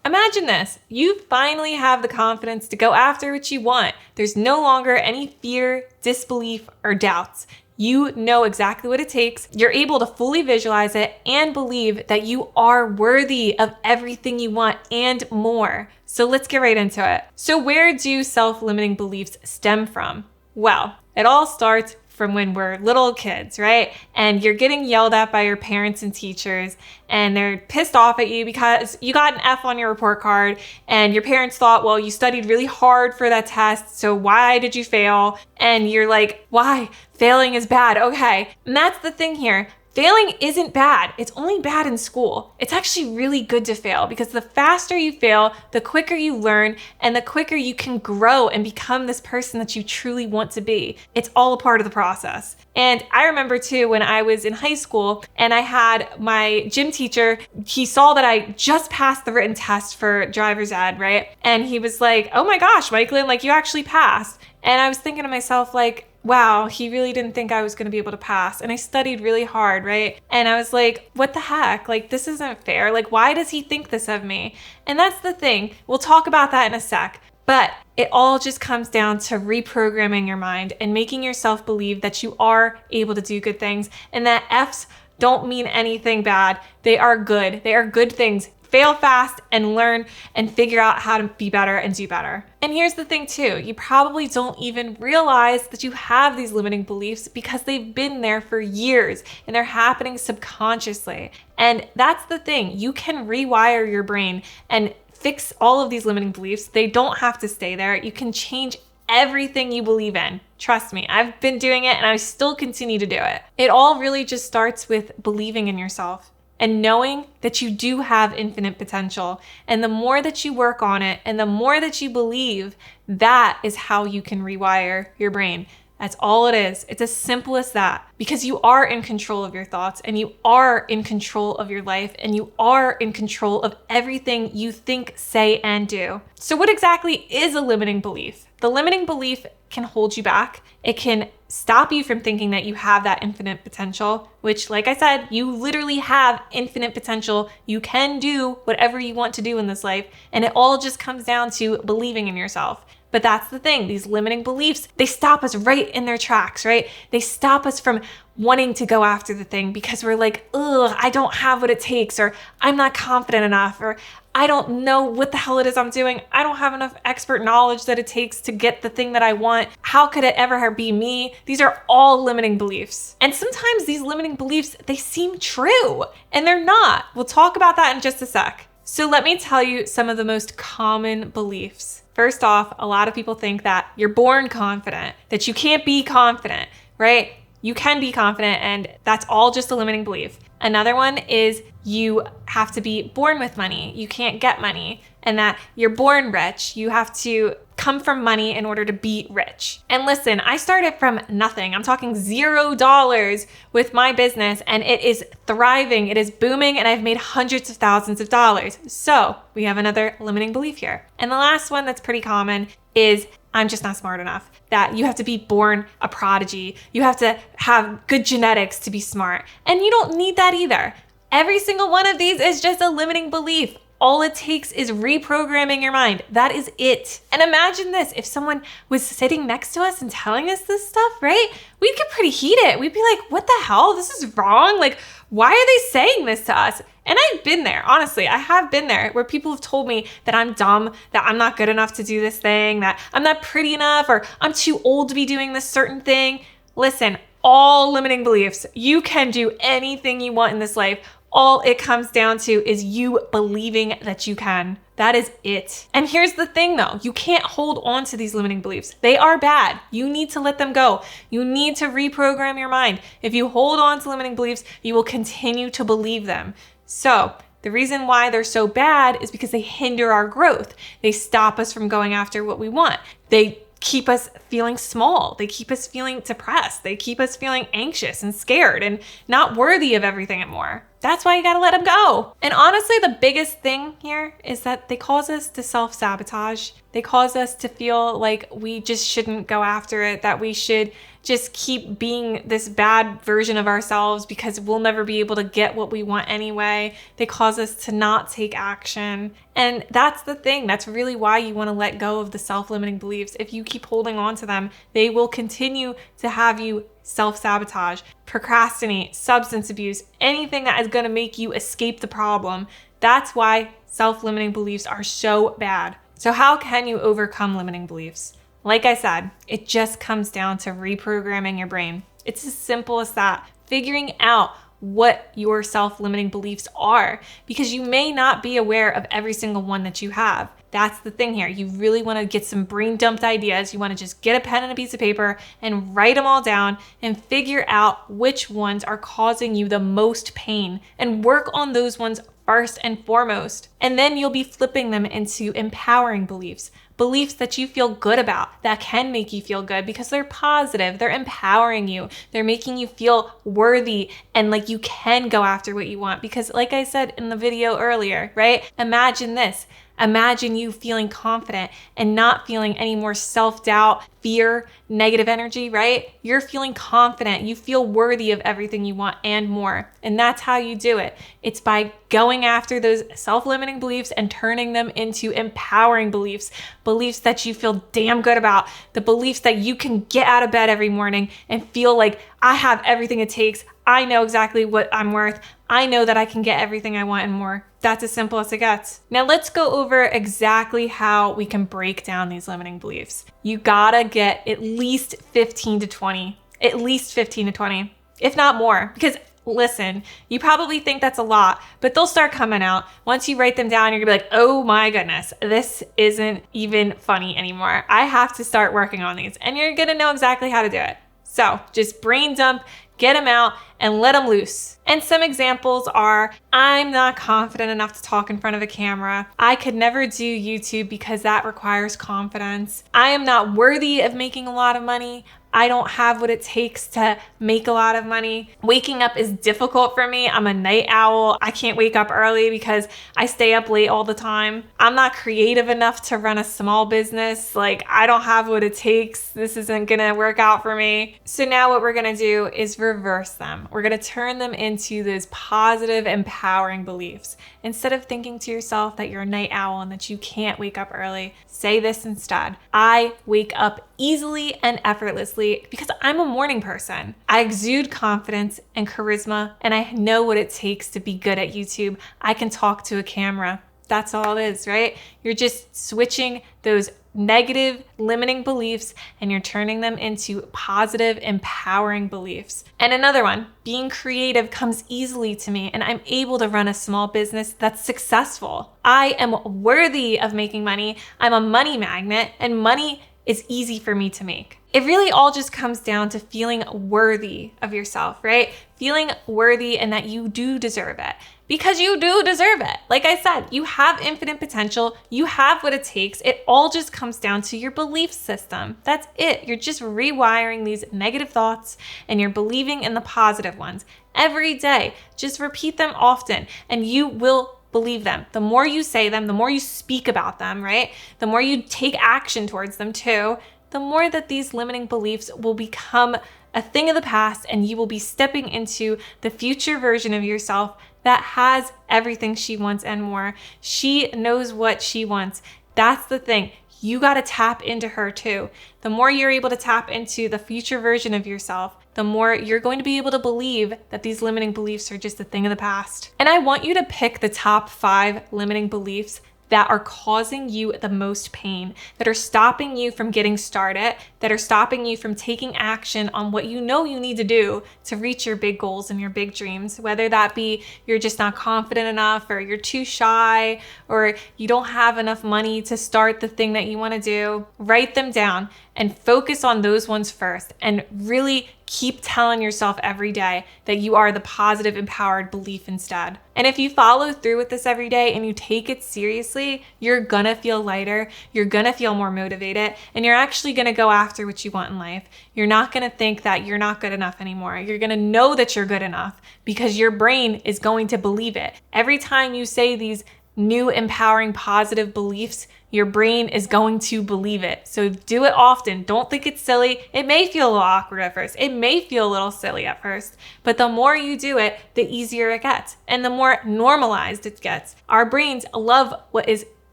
Imagine this. You finally have the confidence to go after what you want. There's no longer any fear, disbelief, or doubts. You know exactly what it takes. You're able to fully visualize it and believe that you are worthy of everything you want and more. So let's get right into it. So where do self-limiting beliefs stem from? Well, it all starts from when we're little kids, right? And you're getting yelled at by your parents and teachers, and they're pissed off at you because you got an F on your report card, and your parents thought, well, you studied really hard for that test, so why did you fail? And you're like, why? Failing is bad. Okay. And that's the thing here. Failing isn't bad. It's only bad in school. It's actually really good to fail because the faster you fail, the quicker you learn and the quicker you can grow and become this person that you truly want to be. It's all a part of the process. And I remember too, when I was in high school and I had my gym teacher, he saw that I just passed the written test for driver's ed, right? And he was like, oh my gosh, Michaelin, like you actually passed. And I was thinking to myself, like, wow, he really didn't think I was going to be able to pass. And I studied really hard, right? And I was like, what the heck? Like, this isn't fair. Like, why does he think this of me? And that's the thing. We'll talk about that in a sec. But it all just comes down to reprogramming your mind and making yourself believe that you are able to do good things and that F's don't mean anything bad. They are good. They are good things. Fail fast and learn and figure out how to be better and do better. And here's the thing too, you probably don't even realize that you have these limiting beliefs because they've been there for years and they're happening subconsciously. And that's the thing, you can rewire your brain and fix all of these limiting beliefs. They don't have to stay there. You can change everything you believe in. Trust me, I've been doing it and I still continue to do it. It all really just starts with believing in yourself and knowing that you do have infinite potential. And the more that you work on it and the more that you believe, that is how you can rewire your brain. That's all it is. It's as simple as that, because you are in control of your thoughts and you are in control of your life and you are in control of everything you think, say, and do. So what exactly is a limiting belief? The limiting belief can hold you back. It can stop you from thinking that you have that infinite potential, which, like I said, you literally have infinite potential. You can do whatever you want to do in this life. And it all just comes down to believing in yourself. But that's the thing, these limiting beliefs, they stop us right in their tracks, right? They stop us from wanting to go after the thing because we're like, ugh, I don't have what it takes, or I'm not confident enough, or I don't know what the hell it is I'm doing. I don't have enough expert knowledge that it takes to get the thing that I want. How could it ever be me? These are all limiting beliefs. And sometimes these limiting beliefs, they seem true and they're not. We'll talk about that in just a sec. So let me tell you some of the most common beliefs. First off, a lot of people think that you're born confident, that you can't be confident, right? You can be confident, and that's all just a limiting belief. Another one is you have to be born with money. You can't get money, and that you're born rich. You have to come from money in order to be rich. And listen, I started from nothing. I'm talking $0 with my business, and it is thriving. It is booming, and I've made hundreds of thousands of dollars. So we have another limiting belief here. And the last one that's pretty common is I'm just not smart enough. That you have to be born a prodigy. You have to have good genetics to be smart. And you don't need that either. Every single one of these is just a limiting belief. All it takes is reprogramming your mind. That is it. And imagine this, if someone was sitting next to us and telling us this stuff, right? We'd get pretty heated. We'd be like, what the hell? This is wrong. Like, why are they saying this to us? And I've been there, honestly, I have been there where people have told me that I'm dumb, that I'm not good enough to do this thing, that I'm not pretty enough, or I'm too old to be doing this certain thing. Listen, all limiting beliefs. You can do anything you want in this life. All it comes down to is you believing that you can. That is it. And here's the thing though, you can't hold on to these limiting beliefs. They are bad. You need to let them go. You need to reprogram your mind. If you hold on to limiting beliefs, you will continue to believe them. So the reason why they're so bad is because they hinder our growth. They stop us from going after what we want. They keep us feeling small. They keep us feeling depressed. They keep us feeling anxious and scared and not worthy of everything and more. That's why you gotta let them go. And honestly, the biggest thing here is that they cause us to self-sabotage. They cause us to feel like we just shouldn't go after it, that we should just keep being this bad version of ourselves because we'll never be able to get what we want anyway. They cause us to not take action. And that's the thing. That's really why you want to let go of the self-limiting beliefs. If you keep holding on to them, they will continue to have you self-sabotage, procrastinate, substance abuse, anything that is going to make you escape the problem. That's why self-limiting beliefs are so bad. So how can you overcome limiting beliefs? Like I said, it just comes down to reprogramming your brain. It's as simple as that. Figuring out what your self-limiting beliefs are, because you may not be aware of every single one that you have. That's the thing here. You really want to get some brain dumped ideas. You want to just get a pen and a piece of paper and write them all down and figure out which ones are causing you the most pain and work on those ones first and foremost. And then you'll be flipping them into empowering beliefs. Beliefs that you feel good about, that can make you feel good because they're positive, they're empowering you, they're making you feel worthy and like you can go after what you want. Because like I said in the video earlier, right? Imagine this. Imagine you feeling confident and not feeling any more self-doubt, fear, negative energy, right? You're feeling confident. You feel worthy of everything you want and more. And that's how you do it. It's by going after those self-limiting beliefs and turning them into empowering beliefs, beliefs that you feel damn good about, the beliefs that you can get out of bed every morning and feel like I have everything it takes. I know exactly what I'm worth. I know that I can get everything I want and more. That's as simple as it gets. Now let's go over exactly how we can break down these limiting beliefs. You gotta get at least 15 to 20, if not more. Because listen, you probably think that's a lot, but they'll start coming out. Once you write them down, you're gonna be like, oh my goodness, this isn't even funny anymore. I have to start working on these. And you're gonna know exactly how to do it. So just brain dump, get them out and let them loose. And some examples are, I'm not confident enough to talk in front of a camera. I could never do YouTube because that requires confidence. I am not worthy of making a lot of money. I don't have what it takes to make a lot of money. Waking up is difficult for me. I'm a night owl. I can't wake up early because I stay up late all the time. I'm not creative enough to run a small business. Like, I don't have what it takes. This isn't gonna work out for me. So now what we're gonna do is reverse them. We're gonna turn them into those positive, empowering beliefs. Instead of thinking to yourself that you're a night owl and that you can't wake up early, say this instead. I wake up easily and effortlessly because I'm a morning person. I exude confidence and charisma, and I know what it takes to be good at YouTube. I can talk to a camera. That's all it is, right? You're just switching those negative, limiting beliefs and you're turning them into positive, empowering beliefs. And another one, being creative comes easily to me and I'm able to run a small business that's successful. I am worthy of making money. I'm a money magnet and money is easy for me to make. It really all just comes down to feeling worthy of yourself, right? Feeling worthy and that you do deserve it. Because you do deserve it. Like I said, you have infinite potential. You have what it takes. It all just comes down to your belief system. That's it. You're just rewiring these negative thoughts and you're believing in the positive ones every day. Just repeat them often and you will believe them. The more you say them, the more you speak about them, right? The more you take action towards them too, the more that these limiting beliefs will become a thing of the past and you will be stepping into the future version of yourself that has everything she wants and more. She knows what she wants. That's the thing. You got to tap into her too. The more you're able to tap into the future version of yourself, the more you're going to be able to believe that these limiting beliefs are just a thing of the past. And I want you to pick the top 5 limiting beliefs that are causing you the most pain, that are stopping you from getting started, that are stopping you from taking action on what you know you need to do to reach your big goals and your big dreams, whether that be you're just not confident enough or you're too shy or you don't have enough money to start the thing that you want to do. Write them down and focus on those ones first and really keep telling yourself every day that you are the positive, empowered belief instead. And if you follow through with this every day and you take it seriously, you're gonna feel lighter, you're gonna feel more motivated, and you're actually gonna go after what you want in life. You're not gonna think that you're not good enough anymore. You're gonna know that you're good enough because your brain is going to believe it. Every time you say these new, empowering, positive beliefs, your brain is going to believe it. So do it often. Don't think it's silly. It may feel a little awkward at first. It may feel a little silly at first, but the more you do it, the easier it gets and the more normalized it gets. Our brains love what is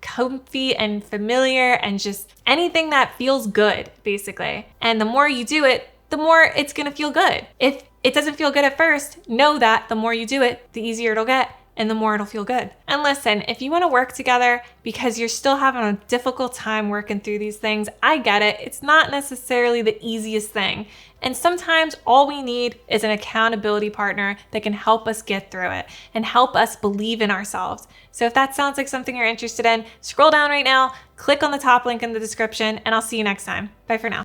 comfy and familiar and just anything that feels good, basically. And the more you do it, the more it's gonna feel good. If it doesn't feel good at first, know that the more you do it, the easier it'll get and the more it'll feel good. And listen, if you wanna work together because you're still having a difficult time working through these things, I get it. It's not necessarily the easiest thing. And sometimes all we need is an accountability partner that can help us get through it and help us believe in ourselves. So if that sounds like something you're interested in, scroll down right now, click on the top link in the description, and I'll see you next time. Bye for now.